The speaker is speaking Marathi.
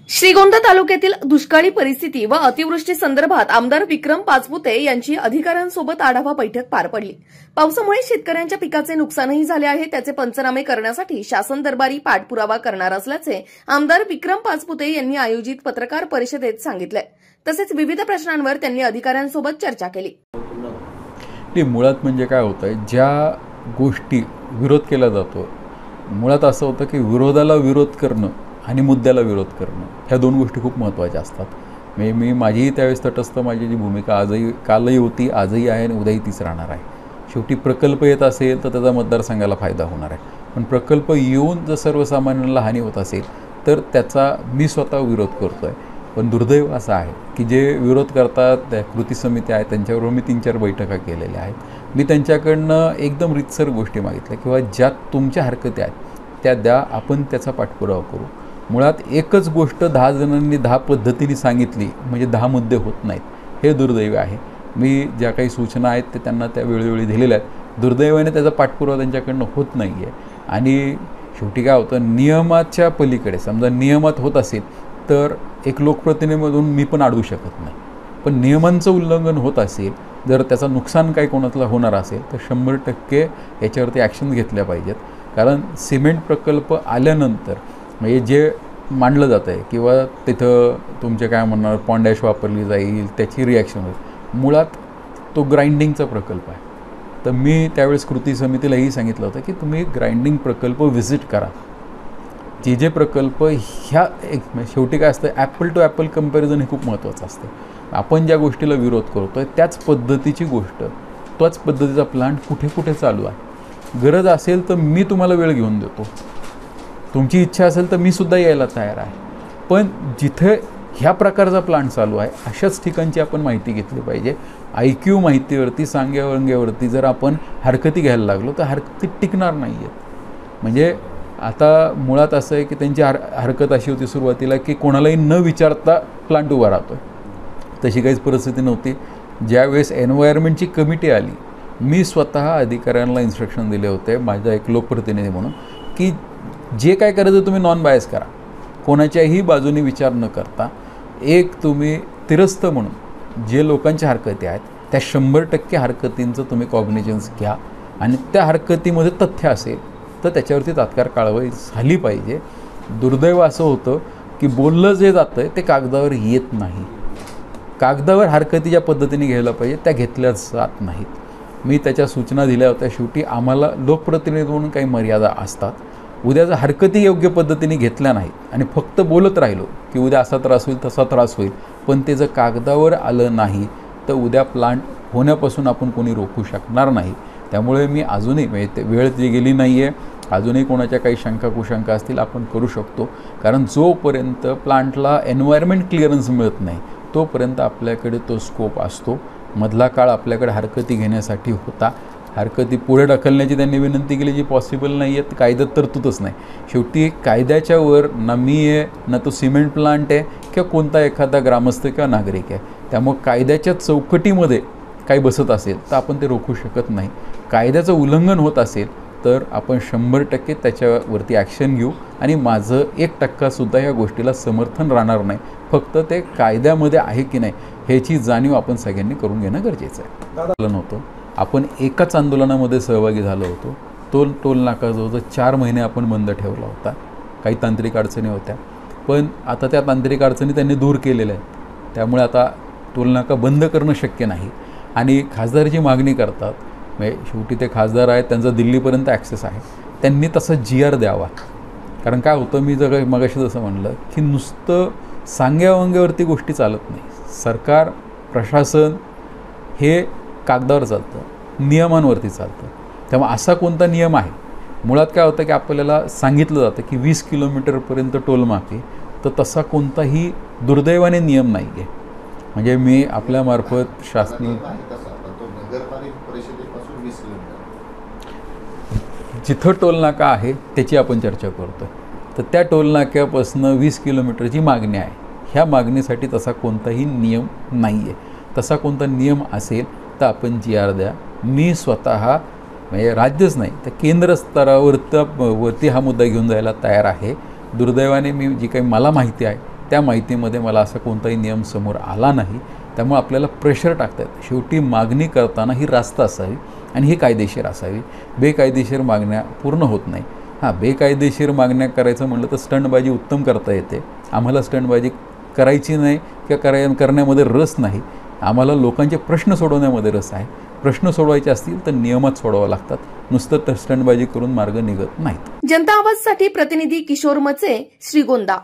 श्रीगोंदा तालुक्यातील दुष्काळी परिस्थिती व अतिवृष्टी संदर्भात आमदार विक्रम पाचपुते यांची अधिकाऱ्यांसोबत आढावा बैठक पार पडली। पावसामुळे शेतकऱ्यांच्या पिकाचे नुकसानही झाले आहे, त्याचे पंचनामे करण्यासाठी शासन दरबारी पाठपुरावा करणार असल्याचे आमदार विक्रम पाचपुते यांनी आयोजित पत्रकार परिषदेत सांगितले। तसेच विविध प्रश्नांवर त्यांनी अधिकाऱ्यांसोबत चर्चा केली। मुळात म्हणजे काय होतंय, ज्या गोष्टी विरोध केला जातो, मुळात असं होतं की विरोधाला विरोध करणं आणि मुद्द्याला विरोध करणं ह्या दोन गोष्टी खूप महत्त्वाच्या असतात। मी माझीही त्यावेळेस तटस्थ माझी जी भूमिका आजही कालही होती, आजही आहे आणि उद्याही तीच राहणार आहे। शेवटी प्रकल्प येत असेल तर त्याचा मतदारसंघाला फायदा होणार आहे, पण प्रकल्प येऊन जर सर्वसामान्यांना हानी होत असेल तर त्याचा मी स्वतः विरोध करतो आहे। पण दुर्दैव असं आहे की जे विरोध करतात त्या कृती समिती आहे त्यांच्याबरोबर मी 3-4 बैठका केलेल्या आहेत। मी त्यांच्याकडनं एकदम रीतसर गोष्टी मागितल्या किंवा ज्या तुमच्या हरकती आहेत त्या द्या, आपण त्याचा पाठपुरावा करू। मुळात एकच गोष्ट 10 जणांनी 10 पद्धतीने सांगितली म्हणजे 10 मुद्दे होत नाहीत, हे दुर्दैव आहे। मी ज्या काही सूचना आहेत ते त्यांना त्या वेळोवेळी दिलेल्या आहेत, दुर्दैवाने त्याचा पाठपुरावा त्यांच्याकडनं होत नाही आहे। आणि शेवटी काय होतं, नियमाच्या पलीकडे समजा नियमात होत असेल तर एक लोकप्रतिनिधी म्हणून मी पण अडवू शकत नाही, पण नियमांचं उल्लंघन होत असेल, जर त्याचं नुकसान काही कोणाला होणार असेल तर 100% याच्यावरती ॲक्शन घेतल्या पाहिजेत। कारण सिमेंट प्रकल्प आल्यानंतर म्हणजे जे मांडलं जातं आहे किंवा तिथं तुमचे काय म्हणणार पॉन्डॅश वापरली जाईल, त्याची रिॲक्शन होईल, मुळात तो ग्राइंडिंगचा प्रकल्प आहे। तर मी त्यावेळेस कृती समितीलाही सांगितलं होतं की तुम्ही ग्राइंडिंग प्रकल्प व्हिजिट करा। जे प्रकल्प ह्या शेवटी काय असतं, ॲपल टू ॲपल कंपॅरिझन हे खूप महत्त्वाचं असतं। आपण ज्या गोष्टीला विरोध करतो आहे त्याच पद्धतीची गोष्ट, त्याच पद्धतीचा प्लांट कुठे कुठे चालू आहे। गरज असेल तर मी तुम्हाला वेळ घेऊन देतो, तुमची इच्छा असेल तर मी सुद्धा यायला तयार आहे, पण जिथे ह्या प्रकारचा प्लांट चालू आहे अशाच ठिकाणची आपण माहिती घेतली पाहिजे। IQ माहितीवरती, सांग्यावरती जर आपण हरकती घ्यायला लागलो तर हरकती टिकणार नाही आहेत। म्हणजे आता मुळात असं आहे की त्यांची हरकत अशी होती सुरुवातीला की कोणालाही न विचारता प्लांट उभा राहतो आहे, तशी काहीच परिस्थिती नव्हती। ज्यावेळेस एन्व्हायरमेंटची कमिटी आली, मी स्वतः अधिकाऱ्यांना इन्स्ट्रक्शन दिले होते माझा एक लोकप्रतिनिधी म्हणून की जे काय करायचं तुम्ही नॉन बायस करा, कोणाच्याही बाजूने विचार न करता। एक तुम्ही तिरस्थ म्हणून जे लोकांच्या हरकती आहेत त्या 100% हरकतींचं तुम्ही कॉग्निजन्स घ्या आणि त्या हरकतीमध्ये तथ्य असेल तर त्याच्यावरती तात्काळ कारवाई झाली पाहिजे। दुर्दैव असं होतं की बोललं जे जातं आहे ते कागदावर येत नाही, कागदावर हरकती ज्या पद्धतीने घ्यायला पाहिजे त्या घेतल्या जात नाहीत। मी त्याच्या सूचना दिल्या होत्या। शेवटी आम्हाला लोकप्रतिनिधी म्हणून काही मर्यादा असतात। उद्या जर हरकती योग्य पद्धतीने घेतल्या नाहीत आणि फक्त बोलत राहिलो की उद्या असा त्रास होईल तसा त्रास होईल, पण ते जर कागदावर आलं नाही तर उद्या प्लांट होण्यापासून आपण कोणी रोखू शकणार नाही। त्यामुळे मी अजूनही म्हणजे वेळ जी गेली नाही आहे, अजूनही कोणाच्या काही शंका कुशंका असतील आपण करू शकतो। कारण जोपर्यंत प्लांटला एन्व्हायरमेंट क्लिअरन्स मिळत नाही तोपर्यंत आपल्याकडे तो स्कोप असतो। मधला काळ आपल्याकडे हरकती घेण्यासाठी होता, हरकती पुढे ढकलण्याची त्यांनी विनंती केली जी पॉसिबल नाही आहे, कायद्यात तरतूदच नाही। शेवटी कायद्याच्या वर ना मी आहे ना तो सिमेंट प्लांट आहे किंवा कोणता एखादा ग्रामस्थ किंवा नागरिक आहे। त्यामुळे कायद्याच्या चौकटीमध्ये काही बसत असेल तर आपण ते रोखू शकत नाही। कायद्याचं उल्लंघन होत असेल तर आपण 100% त्याच्यावरती ॲक्शन घेऊ आणि माझं 1% सुद्धा या गोष्टीला समर्थन राहणार नाही। फक्त ते कायद्यामध्ये आहे की नाही ह्याची जाणीव आपण सगळ्यांनी करून घेणं गरजेचं आहे। नव्हतं आपण एकाच आंदोलनामध्ये सहभागी झालो होतो, टोल नाका जवळजवळ 4 महिने आपण बंद ठेवला होता। काही तांत्रिक अडचणी होत्या, पण आता त्या तांत्रिक अडचणी त्यांनी दूर केलेल्या आहेत। त्यामुळे आता टोल नाका बंद करणं शक्य नाही आणि खासदाराची मागणी करतात, म्हणजे शेवटी ते खासदार आहेत, त्यांचा दिल्लीपर्यंत ॲक्सेस आहे, त्यांनी तसा GR द्यावा। कारण काय होतं, मी मगाशी जसं म्हणलं की नुसतं सांग्यावंग्यावरती गोष्टी चालत नाही। सरकार प्रशासन हे कागदावर चालतं, नियमांवरती चालतं। त्यामुळे असा कोणता नियम आहे, मुळात काय होतं की आपल्याला सांगितलं जातं की 20 किलोमीटरपर्यंत टोलमाफी, तर तसा कोणताही दुर्दैवाने नियम नाही आहे। म्हणजे मी आपल्यामार्फत शासनीय जिथं टोलनाका आहे त्याची आपण चर्चा करतो, तर त्या टोलनाक्यापासून 20 किलोमीटरची मागणी आहे। ह्या मागणीसाठी तसा कोणताही नियम नाही आहे। तसा कोणता नियम असेल तर आपण GR द्या। मी स्वतः म्हणजे राज्यच नाही तर केंद्र स्तरावरती हा मुद्दा घेऊन जायला तयार आहे। दुर्दैवाने मी जी काही मला माहिती आहे त्या माहितीमध्ये मला असा कोणताही नियम समोर आला नाही. त्यामुळे आपल्याला प्रेशर टाकतात. शेवटी मागणी करताना ही रास्त असावी आणि ही कायदेशीर असावी. बेकायदेशीर मागण्या पूर्ण होत नाही. बेकायदेशीर मागण्या करायचं म्हटलं तर स्टंटबाजी उत्तम करता येते. आम्हाला स्टंटबाजी करायची नाही किंवा करण्यामध्ये रस नाही. आम्हाला लोकांचे प्रश्न सोडवण्यामध्ये रस आहे. प्रश्न सोडवायचे असतील तर नियमात सोडवावे लागतात. नुसतं स्टंटबाजी करून मार्ग निघत नाहीत. जनता आवाजसाठी प्रतिनिधी किशोर मचे, श्रीगोंदा.